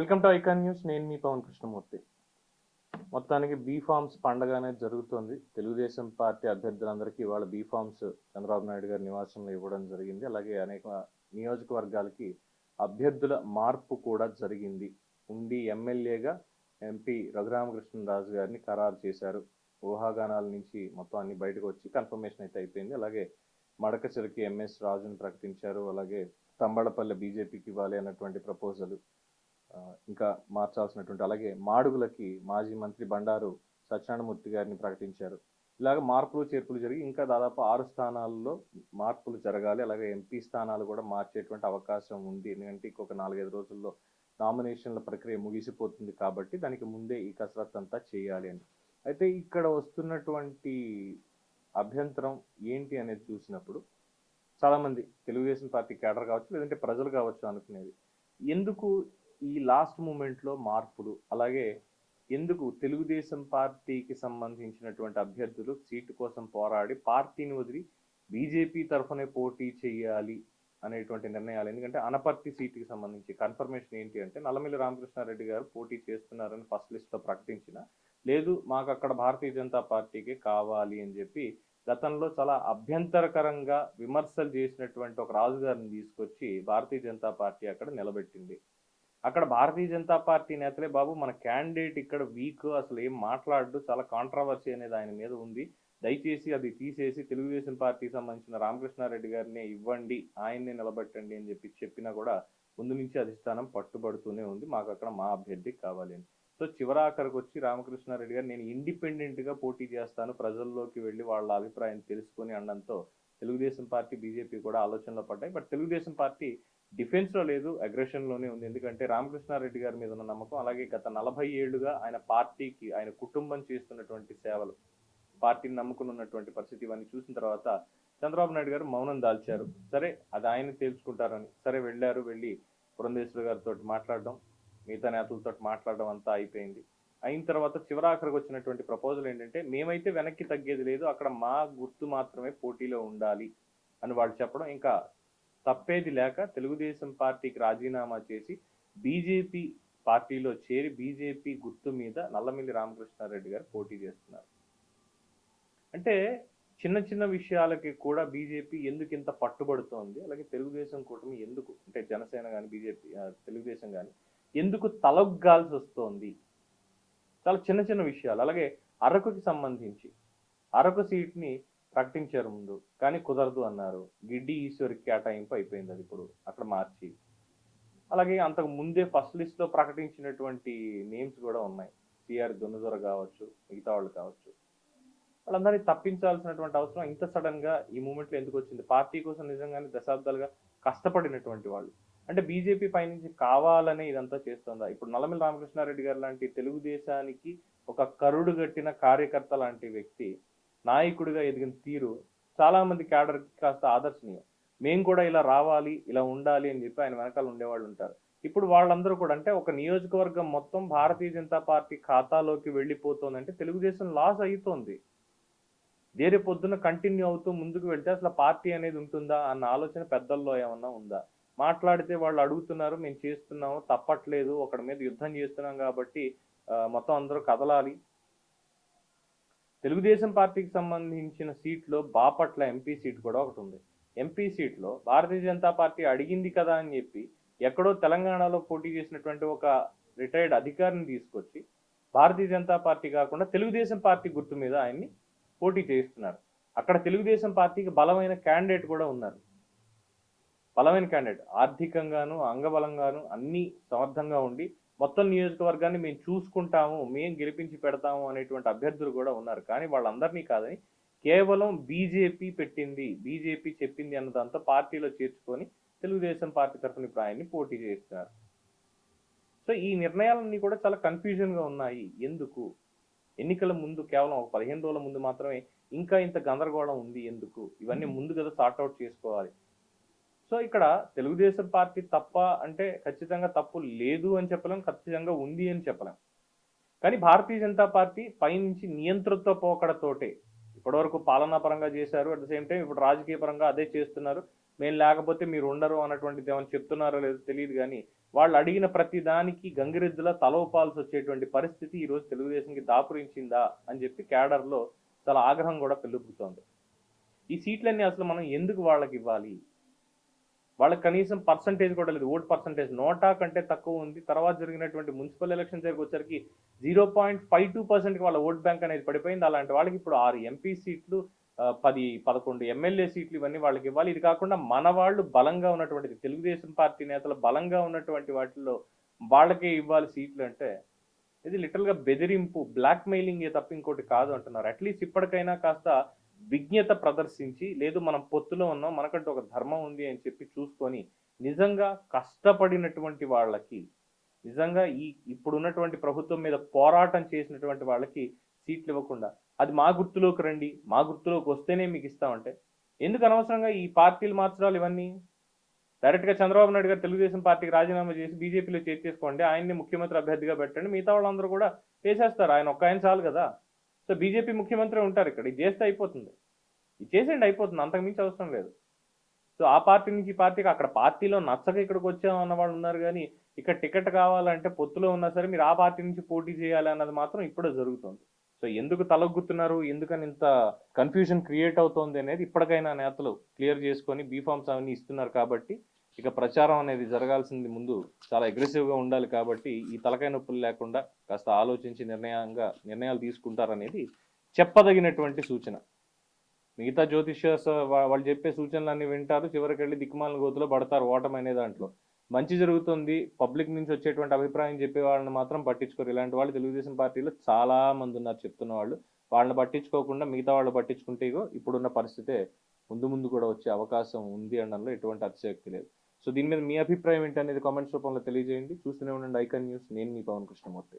Welcome to icon news. నేను మీ పవన్ కృష్ణమూర్తి. మొత్తానికి BPharms పండగ అనేది జరుగుతుంది. తెలుగుదేశం పార్టీ అభ్యర్థులందరికీ ఇవాళ బీఫామ్స్ చంద్రబాబు నాయుడు గారి నివాసంలో ఇవ్వడం జరిగింది. అలాగే అనేక నియోజకవర్గాలకి అభ్యర్థుల మార్పు కూడా జరిగింది. ఉండి ఎమ్మెల్యేగా ఎంపీ రఘురామకృష్ణరాజు గారిని ఖరారు చేశారు. ఊహాగానాల నుంచి మొత్తం అన్ని బయటకు వచ్చి కన్ఫర్మేషన్ అయితే అయిపోయింది. అలాగే మడకచెరుకి ఎంఎస్ రాజును ప్రకటించారు. అలాగే తంబళపల్లి బీజేపీకి ఇవ్వాలి అన్నటువంటి ప్రపోజల్ ఇంకా మార్చాల్సినటువంటి, అలాగే మాడుగులకి మాజీ మంత్రి బండారు సత్యనారాయణమూర్తి గారిని ప్రకటించారు. ఇలాగ మార్పులు చేర్పులు జరిగి ఇంకా దాదాపు 6 స్థానాల్లో మార్పులు జరగాలి. అలాగే ఎంపీ స్థానాలు కూడా మార్చేటువంటి అవకాశం ఉంది. ఎందుకంటే ఇంకొక 4-5 రోజుల్లో నామినేషన్ల ప్రక్రియ ముగిసిపోతుంది కాబట్టి దానికి ముందే ఈ కసరత్తు అంతా చేయాలి అని. అయితే ఇక్కడ వస్తున్నటువంటి అభ్యంతరం ఏంటి అనేది చూసినప్పుడు చాలామంది తెలుగుదేశం పార్టీ కేడర్ కావచ్చు, లేదంటే ప్రజలు కావచ్చు అనుకునేది, ఎందుకు ఈ లాస్ట్ మూమెంట్లో మార్పులు, అలాగే ఎందుకు తెలుగుదేశం పార్టీకి సంబంధించినటువంటి అభ్యర్థులు సీటు కోసం పోరాడి పార్టీని వదిలి బీజేపీ తరఫునే పోటీ చేయాలి అనేటువంటి నిర్ణయాలు. ఎందుకంటే అనపర్తి సీటుకి సంబంధించి కన్ఫర్మేషన్ ఏంటి అంటే నల్లమిల్లి రామకృష్ణారెడ్డి గారు పోటీ చేస్తున్నారని ఫస్ట్ లిస్ట్లో ప్రకటించిన, లేదు మాకు అక్కడ భారతీయ జనతా పార్టీకి కావాలి అని చెప్పి గతంలో చాలా అభ్యంతరకరంగా విమర్శలు చేసినటువంటి ఒక రాజుగారిని తీసుకొచ్చి భారతీయ జనతా పార్టీ అక్కడ నిలబెట్టింది. అక్కడ భారతీయ జనతా పార్టీ నేతలే బాబు మన క్యాండిడేట్ ఇక్కడ వీక్, అసలు ఏం మాట్లాడు, చాలా కాంట్రవర్సీ అనేది ఆయన మీద ఉంది, దయచేసి అది తీసేసి తెలుగుదేశం పార్టీకి సంబంధించిన రామకృష్ణారెడ్డి గారినే ఇవ్వండి, ఆయన్నే నిలబెట్టండి అని చెప్పినా కూడా ముందు నుంచి అధిష్టానం పట్టుబడుతూనే ఉంది, మాకు అక్కడ మా అభ్యర్థి కావాలి అని. సో చివరాఖరికి వచ్చి రామకృష్ణారెడ్డి గారు నేను ఇండిపెండెంట్గా పోటీ చేస్తాను, ప్రజల్లోకి వెళ్ళి వాళ్ళ అభిప్రాయం తెలుసుకొని అనడంతో తెలుగుదేశం పార్టీ బీజేపీ కూడా ఆలోచనలో పడ్డాయి. బట్ తెలుగుదేశం పార్టీ డిఫెన్స్లో లేదు, అగ్రెషన్లోనే ఉంది. ఎందుకంటే రామకృష్ణారెడ్డి గారి మీద ఉన్న నమ్మకం, అలాగే గత 40 ఏళ్లుగా ఆయన పార్టీకి ఆయన కుటుంబం చేస్తున్నటువంటి సేవలు, పార్టీని నమ్ముకుని ఉన్నటువంటి పరిస్థితి, ఇవన్నీ చూసిన తర్వాత చంద్రబాబు నాయుడు గారు మౌనం దాల్చారు. సరే అది ఆయన తేల్చుకుంటారని సరే వెళ్ళారు. వెళ్ళి పురంధేశ్వరి గారితో మాట్లాడడం, మిగతా నేతలతో మాట్లాడడం అంతా అయిపోయింది. అయిన తర్వాత చివరాఖరికి వచ్చినటువంటి ప్రపోజల్ ఏంటంటే మేమైతే వెనక్కి తగ్గేది లేదు, అక్కడ మా గుర్తు మాత్రమే పోటీలో ఉండాలి అని వాళ్ళు చెప్పడం, ఇంకా తప్పేది లేక తెలుగుదేశం పార్టీకి రాజీనామా చేసి బీజేపీ పార్టీలో చేరి బీజేపీ గుర్తు మీద నల్లమిల్లి రామకృష్ణారెడ్డి గారు పోటీ చేస్తున్నారు. అంటే చిన్న చిన్న విషయాలకి కూడా బీజేపీ ఎందుకు ఇంత పట్టుబడుతోంది, అలాగే తెలుగుదేశం కూటమి ఎందుకు, అంటే జనసేన కానీ బీజేపీ తెలుగుదేశం కానీ ఎందుకు తలొగ్గాల్సి వస్తోంది, చాలా చిన్న చిన్న విషయాలు. అలాగే అరకుకి సంబంధించి అరకు సీట్ని ప్రకటించారు ముందు, కానీ కుదరదు అన్నారు. గిడ్డి ఈశ్వరికి కేటాయింపు అయిపోయింది, అది ఇప్పుడు అక్కడ మార్చి. అలాగే అంతకు ముందే ఫస్ట్ లిస్ట్లో ప్రకటించినటువంటి నేమ్స్ కూడా ఉన్నాయి, సిఆర్ దొన్నుదొర కావచ్చు, మిగతా వాళ్ళు కావచ్చు. వాళ్ళందరినీ తప్పించాల్సినటువంటి అవసరం ఇంత సడన్గా ఈ మూమెంట్లో ఎందుకు వచ్చింది? పార్టీ కోసం నిజంగానే దశాబ్దాలుగా కష్టపడినటువంటి వాళ్ళు, అంటే బీజేపీ పైనుంచి కావాలనే ఇదంతా చేస్తుందా? ఇప్పుడు నల్లమిల్లి రామకృష్ణారెడ్డి గారు లాంటి తెలుగుదేశానికి ఒక కరుడు గట్టిన కార్యకర్త లాంటి వ్యక్తి నాయకుడిగా ఎదిగిన తీరు చాలా మంది క్యాడర్కి కాస్త ఆదర్శనీయం. మేము కూడా ఇలా రావాలి, ఇలా ఉండాలి అని చెప్పి ఆయన వెనకాల ఉండేవాళ్ళు ఉంటారు. ఇప్పుడు వాళ్ళందరూ కూడా, అంటే ఒక నియోజకవర్గం మొత్తం భారతీయ జనతా పార్టీ ఖాతాలోకి వెళ్ళిపోతుందంటే తెలుగుదేశం లాస్ అవుతోంది. వేరే పొద్దున కంటిన్యూ అవుతూ ముందుకు వెళ్తే అసలు పార్టీ అనేది ఉంటుందా అన్న ఆలోచన పెద్దల్లో ఏమన్నా ఉందా? మాట్లాడితే వాళ్ళు అడుగుతున్నారు, మేము చేస్తున్నాము, తప్పట్లేదు, ఒకడి మీద యుద్ధం చేస్తున్నాం కాబట్టి మొత్తం అందరూ కదలాలి. తెలుగుదేశం పార్టీకి సంబంధించిన సీట్లో బాపట్ల ఎంపీ సీట్ కూడా ఒకటి ఉంది. ఎంపీ సీట్లో భారతీయ జనతా పార్టీ అడిగింది కదా అని చెప్పి ఎక్కడో తెలంగాణలో పోటీ చేసినటువంటి ఒక రిటైర్డ్ అధికారిని తీసుకొచ్చి భారతీయ జనతా పార్టీ కాకుండా తెలుగుదేశం పార్టీ గుర్తు మీద ఆయన్ని పోటీ చేస్తున్నారు. అక్కడ తెలుగుదేశం పార్టీకి బలమైన క్యాండిడేట్ కూడా ఉన్నారు. బలమైన క్యాండిడేట్, ఆర్థికంగాను అంగబలంగాను అన్ని సమర్థంగా ఉండి మొత్తం నియోజకవర్గాన్ని మేము చూసుకుంటాము, మేము గెలిపించి పెడతాము అనేటువంటి అభ్యర్థులు కూడా ఉన్నారు. కానీ వాళ్ళందరినీ కాదని కేవలం బీజేపీ పెట్టింది, బీజేపీ చెప్పింది అన్నదంతా పార్టీలో చేర్చుకొని తెలుగుదేశం పార్టీ తరఫున ఇప్పుడు ఆయన్ని పోటీ చేస్తున్నారు. సో ఈ నిర్ణయాలన్నీ కూడా చాలా కన్ఫ్యూజన్గా ఉన్నాయి. ఎందుకు? ఎన్నికల ముందు కేవలం ఒక 15 రోజుల ముందు మాత్రమే ఇంకా ఇంత గందరగోళం ఉంది ఎందుకు? ఇవన్నీ ముందు కదా సార్ట్అవుట్ చేసుకోవాలి. సో ఇక్కడ తెలుగుదేశం పార్టీ తప్ప అంటే ఖచ్చితంగా తప్పు లేదు అని చెప్పలేం, ఖచ్చితంగా ఉంది అని చెప్పలేం. కానీ భారతీయ జనతా పార్టీ పైనుంచి నియంతృత్వ పోకడతోటే ఇప్పటివరకు పాలనా పరంగా చేశారు, అట్ ద సేమ్ టైం ఇప్పుడు రాజకీయ పరంగా అదే చేస్తున్నారు. మేము లేకపోతే మీరు ఉండరు అన్నటువంటిది ఏమైనా చెప్తున్నారో లేదో తెలియదు కానీ వాళ్ళు అడిగిన ప్రతి దానికి గంగిరెద్దులా తలవపాల్సి వచ్చేటువంటి పరిస్థితి ఈరోజు తెలుగుదేశంకి దాపురించిందా అని చెప్పి క్యాడర్లో చాలా ఆగ్రహం కూడా పెళ్ళుపుతోంది. ఈ సీట్లన్నీ అసలు మనం ఎందుకు వాళ్ళకి ఇవ్వాలి? వాళ్ళకి కనీసం పర్సంటేజ్ కూడా లేదు. ఓట్ పర్సంటేజ్ నోటా కంటే తక్కువ ఉంది. తర్వాత జరిగినటువంటి మున్సిపల్ ఎలక్షన్ దగ్గరికి వచ్చరికి 0.52%కి వాళ్ళ ఓట్ బ్యాంక్ అనేది పడిపోయింది. అలాంటి వాళ్ళకి ఇప్పుడు 6 ఎంపీ సీట్లు, 10, 11 ఎమ్మెల్యే సీట్లు ఇవన్నీ వాళ్ళకి ఇవ్వాలి. ఇది కాకుండా మన వాళ్ళు బలంగా ఉన్నటువంటిది తెలుగుదేశం పార్టీ నేతలు బలంగా ఉన్నటువంటి వాటిల్లో వాళ్ళకే ఇవ్వాలి సీట్లు అంటే ఇది లిటరల్గా బెదిరింపు, బ్లాక్ మెయిలింగ్ తప్ప ఇంకోటి కాదు అంటున్నారు. అట్లీస్ట్ ఇప్పటికైనా కాస్త విజ్ఞత ప్రదర్శించి లేదు మనం పొత్తులో ఉన్నాం మనకంటూ ఒక ధర్మం ఉంది అని చెప్పి చూసుకొని నిజంగా కష్టపడినటువంటి వాళ్ళకి నిజంగా ఇప్పుడున్నటువంటి ప్రభుత్వం మీద పోరాటం చేసినటువంటి వాళ్ళకి సీట్లు ఇవ్వకుండా అది మా గుర్తులోకి రండి, మా గుర్తులోకి వస్తేనే మీకు ఇస్తామంటే ఎందుకు అనవసరంగా ఈ పార్టీలు మార్చడాలు ఇవన్నీ? డైరెక్ట్గా చంద్రబాబు నాయుడు గారు తెలుగుదేశం పార్టీకి రాజీనామా చేసి బీజేపీలో చేర్చేసుకోండి, ఆయన్ని ముఖ్యమంత్రి అభ్యర్థిగా పెట్టండి, మిగతా వాళ్ళందరూ కూడా చేసేస్తారు, ఆయన ఒక్క ఆయన చాలు కదా. సో బీజేపీ ముఖ్యమంత్రి ఉంటారు ఇక్కడ, ఇది చేస్తే అయిపోతుంది, ఇది చేసేయండి అయిపోతుంది, అంతకుమించి అవసరం లేదు. సో ఆ పార్టీ నుంచి ఈ పార్టీకి అక్కడ పార్టీలో నచ్చక ఇక్కడికి వచ్చామన్న వాళ్ళు ఉన్నారు కానీ ఇక్కడ టికెట్ కావాలంటే పొత్తులో ఉన్నా సరే మీరు ఆ పార్టీ నుంచి పోటీ చేయాలి అన్నది మాత్రం ఇప్పుడే జరుగుతుంది. సో ఎందుకు తలొగ్గుతున్నారు, ఎందుకని ఇంత కన్ఫ్యూజన్ క్రియేట్ అవుతోంది అనేది ఇప్పటికైనా నేతలు క్లియర్ చేసుకొని బీఫామ్స్ అవన్నీ ఇస్తున్నారు కాబట్టి ఇక ప్రచారం అనేది జరగాల్సింది ముందు చాలా అగ్రెసివ్గా ఉండాలి కాబట్టి ఈ తలకాయ నొప్పులు లేకుండా కాస్త ఆలోచించి నిర్ణయాలు తీసుకుంటారనేది చెప్పదగినటువంటి సూచన. మిగతా జ్యోతిష్యస్ వాళ్ళు చెప్పే సూచనలన్నీ వింటారు, చివరికి వెళ్ళి దిక్కుమాలిన గోతులో పడతారు ఓటమి అనే దాంట్లో. మంచి జరుగుతుంది పబ్లిక్ నుంచి వచ్చేటువంటి అభిప్రాయం చెప్పే వాళ్ళని మాత్రం పట్టించుకోరు. ఇలాంటి వాళ్ళు తెలుగుదేశం పార్టీలో చాలా మంది ఉన్నారు చెప్తున్న వాళ్ళు. వాళ్ళని పట్టించుకోకుండా మిగతా వాళ్ళు పట్టించుకుంటే ఇప్పుడున్న పరిస్థితే ముందు కూడా వచ్చే అవకాశం ఉంది అనడంలో ఎటువంటి అతిశయోక్తి లేదు. సో దీని మీద మీ అభిప్రాయం ఏంటి అనేది కామెంట్స్ రూపంలో తెలియజేయండి. చూస్తూనే ఉండండి ఐకాన్ న్యూస్. నేను మీ పవన్ కృష్ణమూర్తి.